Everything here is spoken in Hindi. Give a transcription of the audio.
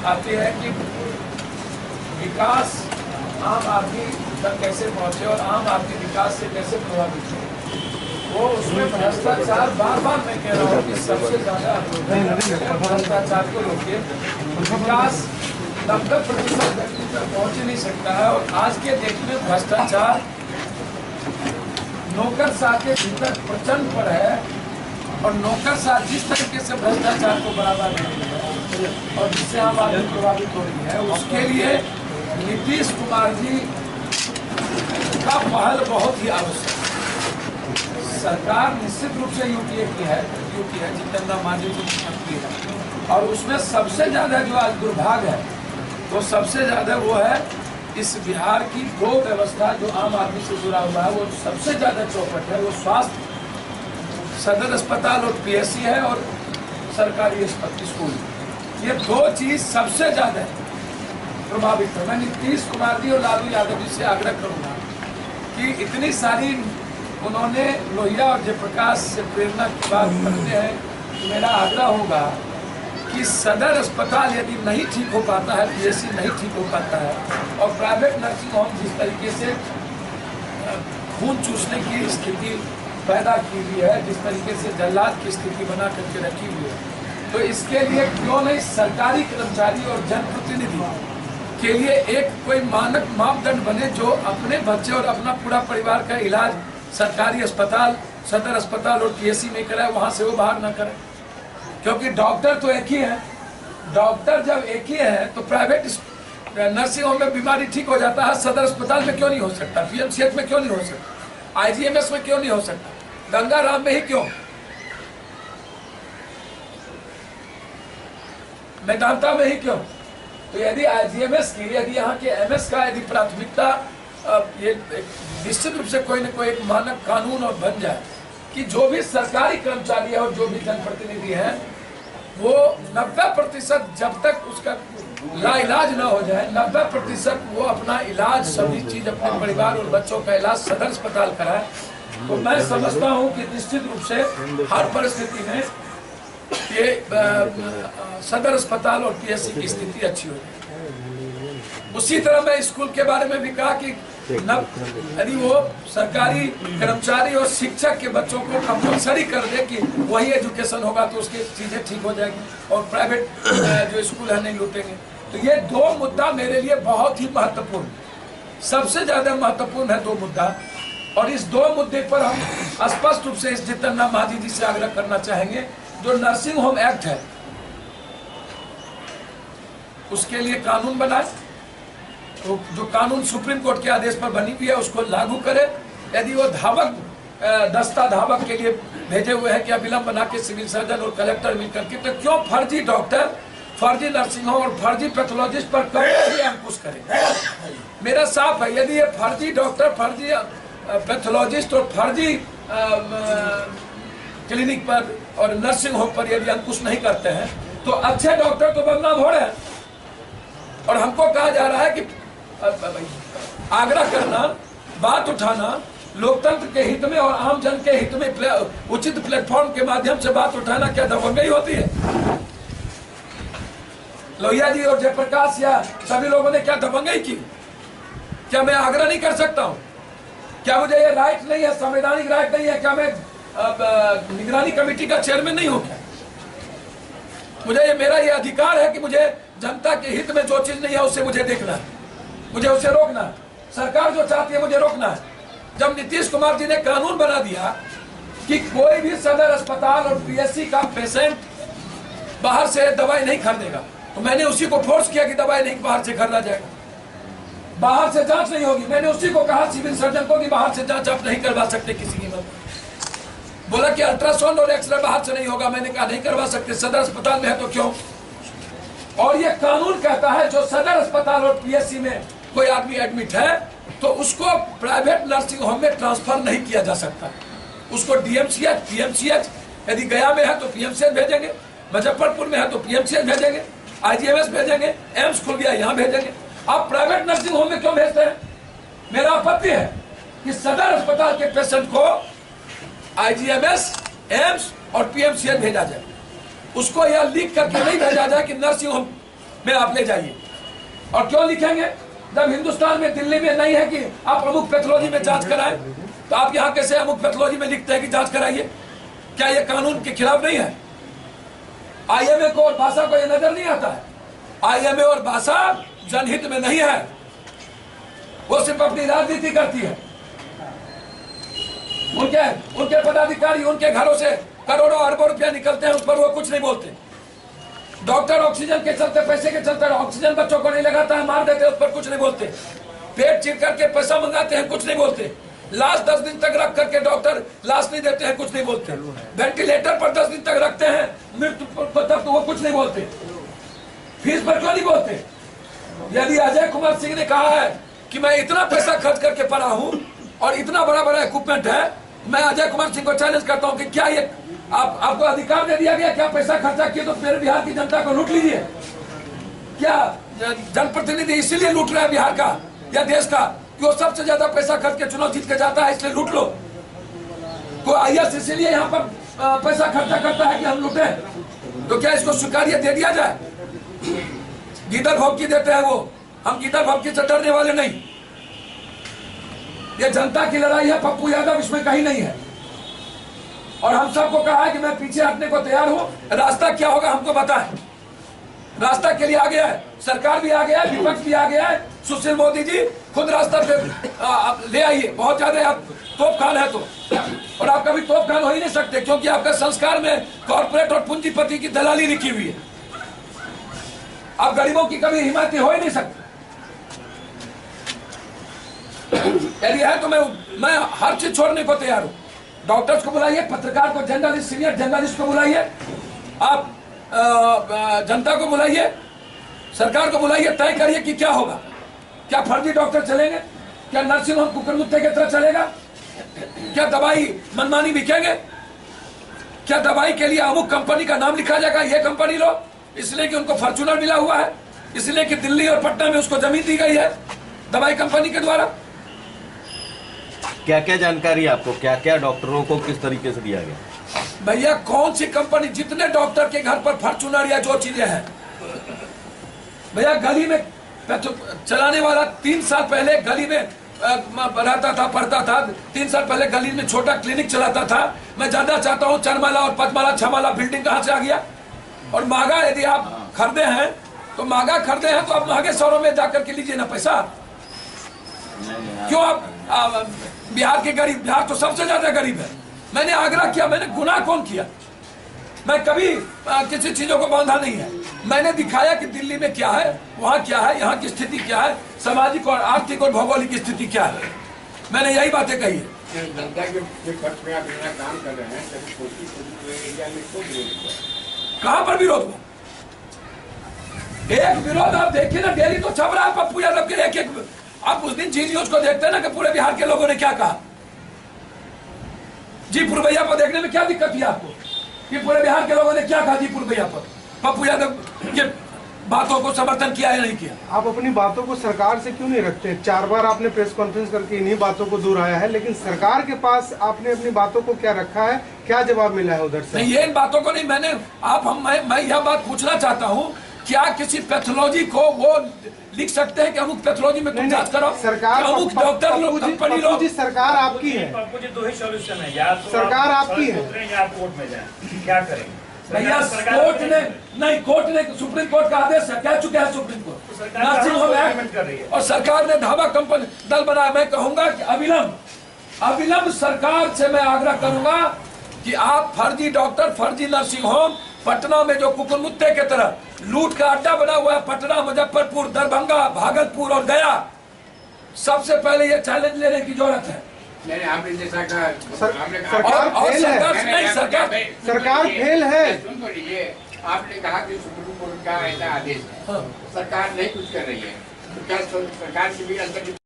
आती है कि विकास आम आदमी तक कैसे पहुंचे और आम आदमी विकास से कैसे प्रभावित हो। वो उसमें भ्रष्टाचार बार बार मैं कह रहा हूँ कि सबसे ज्यादा भ्रष्टाचार को रोके। विकास 90% व्यक्ति तक पहुंच ही नहीं सकता है। और आज के देश में भ्रष्टाचार नौकरशाह के भीतर प्रचंड पर है और नौकरशाह जिस तरीके से भ्रष्टाचार को बढ़ावा दे रही है और जिससे आम आदमी प्रभावित हो रही है, उसके लिए नीतीश कुमार जी का पहल बहुत ही आवश्यक है। सरकार निश्चित रूप से यूपीए की है, जितेंद्र मांझी जी की है और उसमें सबसे ज्यादा जो आज दुर्भाग्य है वो सबसे ज्यादा वो है इस बिहार की दो व्यवस्था जो आम आदमी से जुड़ा हुआ है, वो सबसे ज्यादा चौपट है। वो स्वास्थ्य सदर अस्पताल और पीएससी है और सरकारी स्कूल, ये दो चीज सबसे ज्यादा प्रभावित है। मैं नीतीश कुमार जी और लालू यादव जी से आग्रह करूंगा कि इतनी सारी उन्होंने लोहिया और जयप्रकाश से प्रेरणा की बात करते हैं। मेरा आग्रह होगा कि सदर अस्पताल यदि नहीं ठीक हो पाता है, पीएससी नहीं ठीक हो पाता है और प्राइवेट नर्सिंग होम जिस तरीके से खून चूसने की स्थिति पैदा की हुई है, जिस तरीके से जल्लाद की स्थिति बना करके रखी हुई है, तो इसके लिए क्यों नहीं सरकारी कर्मचारी और जनप्रतिनिधि के लिए एक कोई मानक मापदंड बने जो अपने बच्चे और अपना पूरा परिवार का इलाज सरकारी अस्पताल, सदर अस्पताल और पीएससी में कराए, वहां से वो बाहर न करे। क्योंकि डॉक्टर तो एक ही है, डॉक्टर जब एक ही है तो प्राइवेट नर्सिंग होम में बीमारी ठीक हो जाता है, सदर अस्पताल में क्यों नहीं हो सकता, पीएमसीएच में क्यों नहीं हो सकता, आईजीएमएस में क्यों नहीं हो सकता, गंगाराम में ही क्यों, मेदांता में ही क्यों। तो यदि आईजीएमएस की, यदि यहाँ के एमएस का यदि प्राथमिकता ये निश्चित रूप से कोई न कोई एक मानक कानून और बन जाए कि जो भी सरकारी कर्मचारी है और जो भी जनप्रतिनिधि है वो 90% जब तक उसका लाइलाज न हो जाए, 90% वो अपना इलाज सभी चीज अपने परिवार और बच्चों का इलाज सदर अस्पताल कराए, तो मैं समझता हूँ कि निश्चित रूप से हर परिस्थिति में ये सदर अस्पताल और पीएससी की स्थिति अच्छी होगी। उसी तरह मैं स्कूल के बारे में भी कहा कि यदि वो सरकारी कर्मचारी और शिक्षक के बच्चों को कंपल्सरी कर दे कि वही एजुकेशन होगा तो उसकी चीजें ठीक हो जाएगी और प्राइवेट जो स्कूल है नहीं लूटेंगे। तो ये दो मुद्दा मेरे लिए बहुत ही महत्वपूर्ण, सबसे ज्यादा महत्वपूर्ण है दो मुद्दा। और इस दो मुद्दे पर हम स्पष्ट रूप से इस जितेंद्र मांझी जी से आग्रह करना चाहेंगे, जो नर्सिंग होम एक्ट है उसके लिए कानून बनाए, तो जो कानून सुप्रीम कोर्ट के आदेश पर बनी हुई है उसको लागू करे। यदि वो धावक दस्ता धावक के लिए भेजे हुए हैं कि अविलंब बना के सिविल सर्जन और कलेक्टर मिलकर के, तो क्यों फर्जी डॉक्टर, फर्जी नर्सिंग होम और फर्जी पैथोलॉजिस्ट पर कभी अंकुश करें। मेरा साफ है, यदि ये फर्जी डॉक्टर, फर्जी पैथोलॉजिस्ट और फर्जी क्लिनिक पर और नर्सिंग होम पर यदि अंकुश नहीं करते हैं तो अच्छे डॉक्टर तो बदनाम हो रहे हैं। और हमको कहा जा रहा है कि आग्रह करना, बात उठाना लोकतंत्र के हित में और आम जन के हित में उचित प्लेटफॉर्म के माध्यम से बात उठाना क्या दबंगई होती है? लोहिया जी और जयप्रकाश या सभी लोगों ने क्या दबंगई की? क्या मैं आग्रह नहीं कर सकता हूं? क्या मुझे ये राइट नहीं है, संवैधानिक राइट नहीं है? क्या मैं निगरानी कमेटी का चेयरमैन नहीं हूं? मुझे ये, मेरा ये अधिकार है कि मुझे जनता के हित में जो चीज नहीं है उसे मुझे देखना है, मुझे उसे रोकना है। सरकार जो चाहती है मुझे रोकना है। जब नीतीश कुमार जी ने कानून बना दिया कि कोई भी सदर अस्पताल और पीएससी का पेशेंट बाहर से दवाई नहीं खरीदेगा, तो मैंने उसी को फोर्स किया कि दवाई नहीं बाहर से खरीदा जाएगा, बाहर से जांच नहीं होगी। मैंने उसी को कहा सिविल सर्जन को कि बाहर से जांच आप नहीं करवा सकते किसी कीमत। बोला कि अल्ट्रासाउंड और एक्सरे बाहर से नहीं होगा, मैंने कहा नहीं करवा सकते, सदर अस्पताल में है तो क्यों। और ये कानून कहता है जो सदर अस्पताल और पीएससी में कोई आदमी एडमिट है तो उसको प्राइवेट नर्सिंग होम में ट्रांसफर नहीं किया जा सकता, उसको डीएमसीएच, पीएमसीएच, यदि गया में है तो पीएमसीएच भेजेंगे, मुजफ्फरपुर में है तो पीएमसीएच भेजेंगे, आईजीएमएस भेजेंगे, एम्स खुल गया यहाँ भेजेंगे। आप प्राइवेट नर्सिंग होम में क्यों भेजते हैं? मेरा आपत्ति है कि सदर अस्पताल के पेशेंट को आईजीएमएस, एम्स और पीएमसीएच भेजा जाए, उसको यह लिख करके नहीं भेजा जाए कि नर्सिंग होम में आप ले जाइए। और क्यों लिखेंगे जब हिंदुस्तान में, दिल्ली में नहीं है कि आप अमुक पैथोलॉजी में जांच कराएं, तो आप यहाँ कैसे अमुक पैथोलॉजी में लिखते हैं कि जांच कराइए? क्या ये कानून के खिलाफ नहीं है? आईएमए को और भाषा को ये नजर नहीं आता है? आईएमए और भाषा जनहित में नहीं है, वो सिर्फ अपनी राजनीति करती है। उनके पदाधिकारी, उनके घरों से करोड़ों अरबों रुपया निकलते हैं, उस पर वो कुछ नहीं बोलते। डॉक्टर ऑक्सीजन के चलते, पैसे के चलते ऑक्सीजन बच्चों को नहीं लगाता है, मार देते हैं, उस पर कुछ नहीं बोलते। पेट चीर करके पैसा मंगाते हैं, कुछ नहीं बोलते। लाश 10 दिन तक रख करके डॉक्टर लाश नहीं देते हैं, कुछ नहीं बोलते। वेंटिलेटर पर 10 दिन तक रखते हैं मृत्यु पर, तब तो वो कुछ नहीं बोलते। फीस पर क्यों नहीं बोलते? यदि अजय कुमार सिंह ने कहा है कि मैं इतना पैसा खर्च करके पढ़ा हूं और इतना बड़ा बड़ा इक्विपमेंट है, मैं अजय कुमार सिंह को चैलेंज करता हूं कि क्या ये आपको अधिकार दे दिया गया? क्या पैसा खर्चा किए तो मेरे बिहार की जनता को लूट लीजिए? क्या जनप्रतिनिधि इसीलिए लूट रहा है बिहार का या देश का कि वो सबसे ज्यादा पैसा खर्च के चुनाव जीत के जाता है, इसलिए लूट लो? कोई आईएएस इसीलिए यहाँ पर पैसा खर्चा करता है कि हम लूटे? तो क्या इसको स्वीकार्य दे दिया जाए? गीदड़ भौंकी देते हैं वो, हम गीदड़ भौंकी से डरने वाले नहीं। ये जनता की लड़ाई है, पप्पू यादव इसमें कहीं नहीं है। और हम सबको कहा है कि मैं पीछे हटने को तैयार हूं। रास्ता क्या होगा हमको बताएं। रास्ता के लिए आ गया है, सरकार भी आ गया है, विपक्ष भी आ गया है। सुशील मोदी जी खुद रास्ता पे ले आइए। बहुत ज्यादा आप तोपखान है तो, और आप कभी तोपखान हो ही नहीं सकते, क्योंकि आपका संस्कार में कॉर्पोरेट और पूंजीपति की दलाली लिखी हुई है। आप गरीबों की कभी हिमायती हो ही नहीं सकते। यदि है तो मैं हर चीज छोड़ने को तैयार हूं। डॉक्टर्स को बुलाइए, पत्रकार को, जर्नलिस्ट, सीनियर जर्नलिस्ट को बुलाइए, आप जनता को बुलाइए, सरकार को बुलाइए, तय करिए कि क्या होगा। क्या फर्जी डॉक्टर चलेंगे? क्या नर्सिंग होम कुकरमुत्ते की तरह चलेगा? क्या दवाई मनमानी बिकेंगे? क्या दवाई के लिए अमुक कंपनी का नाम लिखा जाएगा, ये कंपनी लो, इसलिए कि उनको फॉर्च्यूनर मिला हुआ है, इसलिए कि दिल्ली और पटना में उसको जमीन दी गई है दवाई कंपनी के द्वारा? क्या क्या जानकारी आपको, क्या क्या डॉक्टरों को किस तरीके से दिया गया? भैया कौन सी कंपनी, जितने डॉक्टर के घर पर फॉर्च्यूनर या जो चीजें हैं, भैया गली में चलाने वाला 3 साल पहले गली में रहता था, पढ़ता था, 3 साल पहले गली में छोटा क्लिनिक चलाता था। मैं जानना चाहता हूँ 4 माला और 5 माला 6 माला बिल्डिंग कहाँ से आ गया? और महंगा यदि आप खरीदे हैं तो महंगा खरीदे हैं तो आप महंगे शहरों में जाकर के लीजिए ना पैसा। क्यों आप बिहार के गरीब, बिहार तो सबसे ज्यादा गरीब है। मैंने आग्रह किया, मैंने गुनाह कौन किया? मैं कभी किसी चीजों को बांधा नहीं है। मैंने दिखाया कि दिल्ली में क्या है, वहाँ क्या है, यहाँ की स्थिति क्या है, सामाजिक और आर्थिक और भौगोलिक स्थिति क्या है। मैंने यही बातें कही है। जनता के पक्ष में आप इतना काम कर रहे हैं, कहाँ पर विरोध हुआ? एक विरोध आप देखिए ना, डेली तो छप रहा है पप्पू यादव के एक। आप उस दिन जी न्यूज को देखते हैं ना कि पूरे बिहार के लोगों ने क्या कहा। जी पुरवैया पर देखने में क्या दिक्कत थी आपको कि पूरे बिहार के लोगों ने क्या कहा जी पुरवैया पर? पप्पू यादव के बातों को समर्थन किया या नहीं किया? आप अपनी बातों को सरकार से क्यों नहीं रखते? 4 बार आपने प्रेस कॉन्फ्रेंस करके इन्हीं बातों को दोहराया है, लेकिन सरकार के पास आपने अपनी बातों को क्या रखा है? क्या जवाब मिला है उधर से? नहीं, ये इन बातों को नहीं, मैंने मैं यह बात पूछना चाहता हूँ, क्या किसी पैथोलॉजी को वो लिख सकते हैं कि अमुक पैथोलॉजी में तुम जांच करो? सरकार, अमुक डॉक्टर लोग, कंपनी लोग, सरकार आपकी है। पप्पू जी 2 ही सॉल्यूशन है, या तो सरकार आपकी है, या कोर्ट में जाए। क्या करेंगे भैया? कोर्ट ने नहीं, कोर्ट ने, सुप्रीम कोर्ट का आदेश है, कह चुके हैं supreme court, nursing home act कर रही है और सरकार ने धावा कंपनी दल बनाया। मैं कहूंगा कि अविलंब सरकार से मैं आग्रह करूंगा कि आप फर्जी डॉक्टर, फर्जी नर्सिंग होम, पटना में जो कुकुरमुत्ते के तरह लूट का अड्डा बना हुआ है, पटना, मुजफ्फरपुर, दरभंगा, भागलपुर और गया, सबसे पहले ये चैलेंज लेने की जरूरत है। नहीं, आपने जैसा कहा, सरकार फेल है। सुन तो लीजिए, आपने कहा कि सुप्रीम कोर्ट का ऐसा आदेश है, सरकार नहीं कुछ कर रही है, तो क्या सरकार से भी अंतर